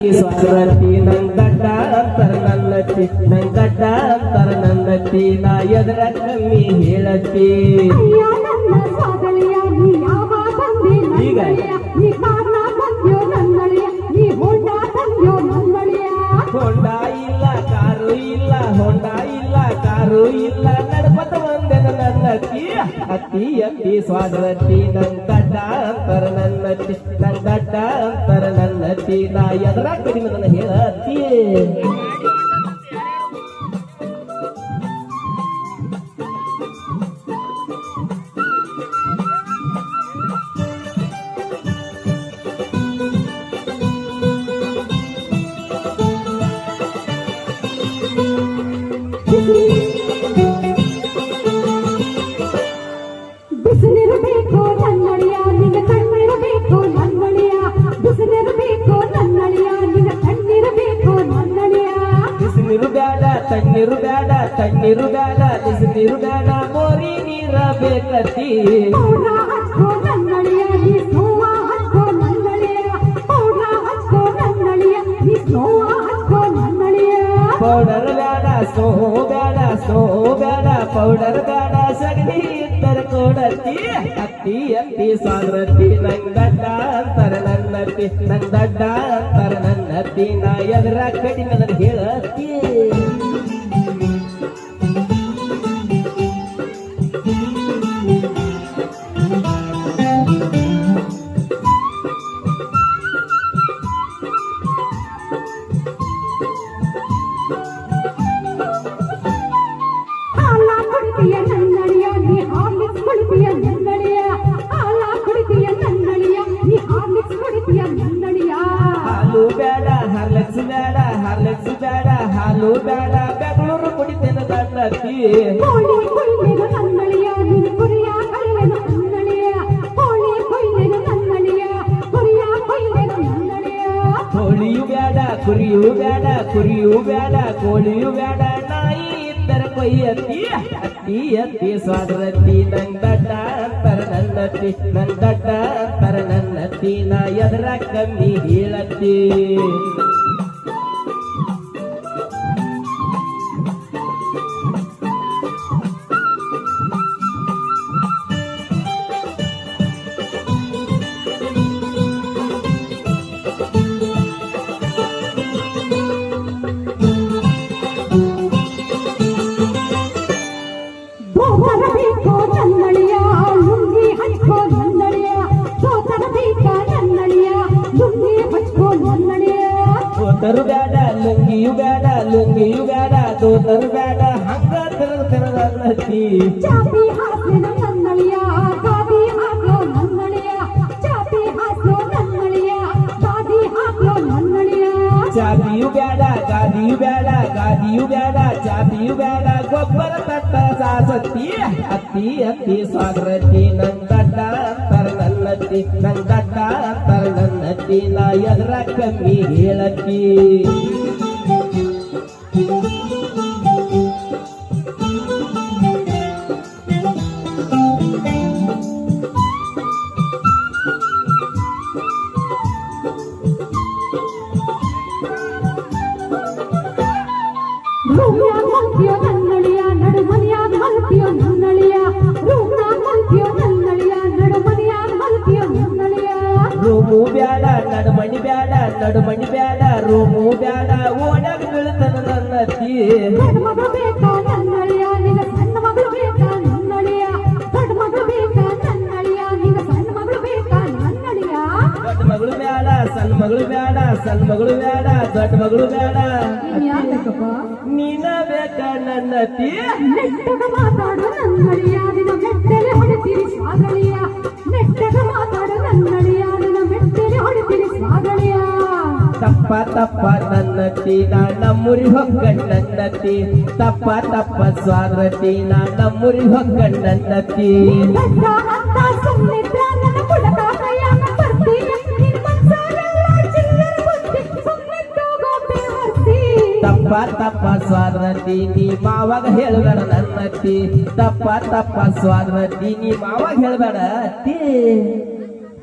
ಸ್ವಾರತಿ ನಂದಡ್ಡ ಅಂತರ ನನ್ನತಿ ನಂದಡ್ಡ ಅಂತರ ನನ್ನತಿ ನಾ ಎದರ ಕಮ್ಮಿ ಹೇಳತಿ ಈಗ ಹೊಂಡ ಇಲ್ಲ ಕಾರು ಇಲ್ಲ ಹೊಂಡ ಇಲ್ಲ ಕಾರು ಇಲ್ಲ ನಡಪತ ಬಂದೆನ ನನ್ನತಿ ಅತ್ತಿ ಅತ್ತಿ ಸ್ವಾರತಿ ನಂದಡ್ಡ ಅಂತರ ನನ್ನತಿ ನಂದಡ್ಡ ಅಂತರ ನನ್ನತಿ ನಾ ಎದರ ಕಡಿಮೆ ನನ್ನ ಹೇಳತಿ ಬಿಸಿಲಿರಬೇಕು ನನ್ನಳಿಯ ನಿನ್ನ ಕಣ್ಣಿರಬೇಕು ನನ್ನಳಿಯ ಬಿಸಿಲಿರಬೇಕು ನನ್ನಳಿಯ ನಿನ್ನ ಕಣ್ಣಿರಬೇಕು ನನ್ನಳಿಯ ಬಿಸಿನೀರು ಬೇಡ ತಣ್ಣೀರು ಬೇಡ ತಣ್ಣೀರು ಬೇಡ ಬಿಸಿನೀರು ಬೇಡ ಮೋರಿ ನೀರ ಬೇಕತಿ ಪೌಡ್ರ ಹಚ್ಕೋ ನನ್ನಳಿಯ ನೀ ನೋವ ಹಚ್ಕೋ ನನ್ನಳಿಯ ಪೌಡ್ರ ಹಚ್ಕೋ ನನ್ನಳಿಯ ನೀ ನೋವ ಹಚ್ಕೋ ನನ್ನಳಿಯ ಪೌಡರ್ ಬೇಡ ಸೋ ಬೇಡ ಸೋ ಬೇಡ ಪೌಡರ್ ಬೇಡ ಸಗಣಿ ಇದ್ದರೆ ಕೊಡತಿ ಅತ್ತಿ ಅತ್ತಿ ಸ್ವಾರತಿ ನಂದಡ್ಡ ಅಂತರ ನನ್ನತಿ ನಂದಡ್ಡ ಅಂತರ ನನ್ನತಿ ನಾ ಎದರ ಕಡಿಮೆ ನನಗೆ ಹೇಳತಿ ಹಾಲ ಕುಡಿತೀಯ ನನ್ನಳಿಯ ನೀ ಹಾರ್ಲಿಕ್ಸ್ ಕುಡಿತೀಯ ನನ್ನಳಿಯ ಹಾಲ ಕುಡಿತೀಯ ನನ್ನಳಿಯ ನೀ ಹಾರ್ಲಿಕ್ಸ್ ಕುಡಿತೀಯ ನನ್ನಳಿಯ ಹಾಲು ಬೇಡ ಹಾರ್ಲೆಕ್ಸ್ ಬೇಡ ಹಾರ್ಲೆಕ್ಸ್ ಬೇಡ ಹಾಲು ಬೇಡ ಬೆಂಗಳೂರು ಕುಡಿತೇನೆ ನನ್ನತಿ ಕೋಳಿ ಕೊಯ್ಲೆನು ನನ್ನಳಿಯ ನೀನು ಕುರಿಯ ಕಳೆಯನು ನನ್ನಳಿಯ ಕೋಳಿ ಕೊಯ್ಲೆನು ನನ್ನಳಿಯ ಕುರಿಯ ಕೊಯ್ಲೆನು ನನ್ನಳಿಯ ಕೋಳಿಯು ಬೇಡ ಕುರಿಯು ಬೇಡ ಕುರಿಯು ಬೇಡ ಕೋಳಿಯು ಬೇಡ ನಾಯಿ ಇದ್ದರೆ ಕೊಯ್ಯತ್ತಿ ಅತ್ತಿ ಅತ್ತಿ ಸ್ವಾದರತ್ತಿ ನಂದಡ್ಡ ಅಂತರ ನನ್ನತಿ ನಂದಡ್ಡ ಅಂತರ ನನ್ನತಿ ನಾ ಎದರ ಕಮ್ಮಿ ಹೇಳತ್ತಿ ಬೇಕು ನನ್ನಳಿಯ ಲುಂಗಿ ಹಚ್ಕೋ ನನ್ನಳಿಯ ಬೇಕು ನನ್ನಳಿಯ ಲುಂಗಿ ಹಚ್ಕೋ ನನ್ನಳಿಯ ದೋತರು ಬೇಡ ಲುಂಗಿಯು ಬೇಡ ಲುಂಗಿಯು ಬೇಡ ದೋತರು ಬೇಡ ಹಂಗ ತಿರುಗತಿ ಚಾಪಿ ಹಾಸ್ಯನು ನನ್ನಳಿಯ ಗಾದಿ ಹಾಕೋ ನನ್ನಳಿಯ ಚಾಪಿ ಹಾಕೋ ನನ್ನಳಿಯ ಗಾದಿ ಹಾಕೋ ನನ್ನಳಿಯ ಚಾಪಿಯು ಬೇಡ ಗಾದಿಯು ಬೇಡ ಗಾದಿಯು ಬೇಡ ಚಾಪಿಯು ಬೇಡ ಗೊಬ್ಬರ ತಟ್ಟ ಸಾಸತ್ತಿ ಅತ್ತಿ ಅತ್ತಿ ಸ್ವಾಗರತಿ ನಂದಡ್ಡ ಅಂತರ ನನ್ನತ್ತಿ ನಂದಡ್ಡ ಅಂತರ ನನ್ನತ್ತಿ ನಾ ಎದರ ಕಮ್ಮಿ ಹೇಳತ್ತಿ ರೂಮ್ನಾಗ ಮಲ್ತಿಯೋ ನನ್ನಳಿಯ ನಡು ಮನೆಯಾಗ ಮಲ್ತಿಯೋ ನನ್ನಳಿಯ ರೂಮ್ನಾಗ ಮಲ್ತಿಯೋ ನನ್ನಳಿಯ ನಡು ಮನೆಯಾಗ ಮಲ್ತಿಯೋ ನನ್ನಳಿಯ ರೂಮು ಬೇಡ ನಡುಮಣಿ ಬೇಡ ನಡುಮಣಿ ಬೇಡ ರೂಮು ಬೇಡ ಓಡಾಗ ಬೀಳ್ತನ ನನ್ನತ್ತಿ ದೊಡ್ಡ ಮಗಳು ಬೇಕಾ ನನ್ನಳಿಯ ನಿನ್ನ ಸಣ್ಣ ಮಗಳು ಬೇಕಾ ನನ್ನಳಿಯ ದೊಡ್ಡ ಮಗಳು ಬೇಕಾ ನನ್ನಳಿಯ ನಿನ್ನ ಸಣ್ಣ ಮಗಳು ಬೇಕಾ ನನ್ನಳಿಯ ದೊಡ್ಡ ಮಗಳು ಬೇಡ ಸಣ್ಣ ಮಗಳು ಬೇಡ ಸಣ್ಣ ಮಗಳು ಬೇಡ ದೊಡ್ಡ ಮಗಳು ಬೇಡ ಯಾಕಪ್ಪ ನೀನ ಬೇಕ ನನ್ನತಿ ನೆಟ್ಟಗ ಮಾತಾಡು ನನ್ನಳಿಯ ನಿನ್ನ ಮೆಟ್ಟಲೆ ಹೊಡಿತೀರಿ ಸ್ವಾಗಳಿಯ ನೆಟ್ಟಗ ಮಾತಾಡು ನನ್ನಳಿಯ ನಿನ್ನ ಮೆಟ್ಟಲೆ ಹೊಡಿತೀರಿ ಸ್ವಾಗಳಿಯ ತಪ್ಪ ತಪ್ಪ ನನ್ನತಿ ನಾ ನಮ್ಮೂರಿ ಹೊಗ್ಗ ನನ್ನತಿ ತಪ್ಪ ತಪ್ಪ ಸ್ವಾದ್ರತಿ ನಾ ನಮ್ಮೂರಿ ಹೊಗ್ಗ ನನ್ನತಿ ದಡ್ಡ ಅಂತ ಸುಮ್ಮನಿದ್ರ ನನ್ನ ಬುಡಕ ಕೈಯಾಗ ಬರ್ತೀಯ ನಿನ್ನ ಮನ್ಸಾರೆಲ್ಲ ಚಿಲ್ಲರೆ ಬುದ್ಧಿ ಸುಮ್ಮನಿದ್ದೋಗೋ ಬೇವರ್ತಿ ತಪ್ಪ ತಪ್ಪ ಸ್ವಾದ್ರತಿ ನೀ ಮಾವಾಗ ಹೇಳಬೇಡ ನನ್ನತಿ ತಪ್ಪ ತಪ್ಪ ಸ್ವಾದ್ರತಿ ನೀ ಮಾವಾಗ ಹೇಳಬೇಡ ಅತ್ತಿ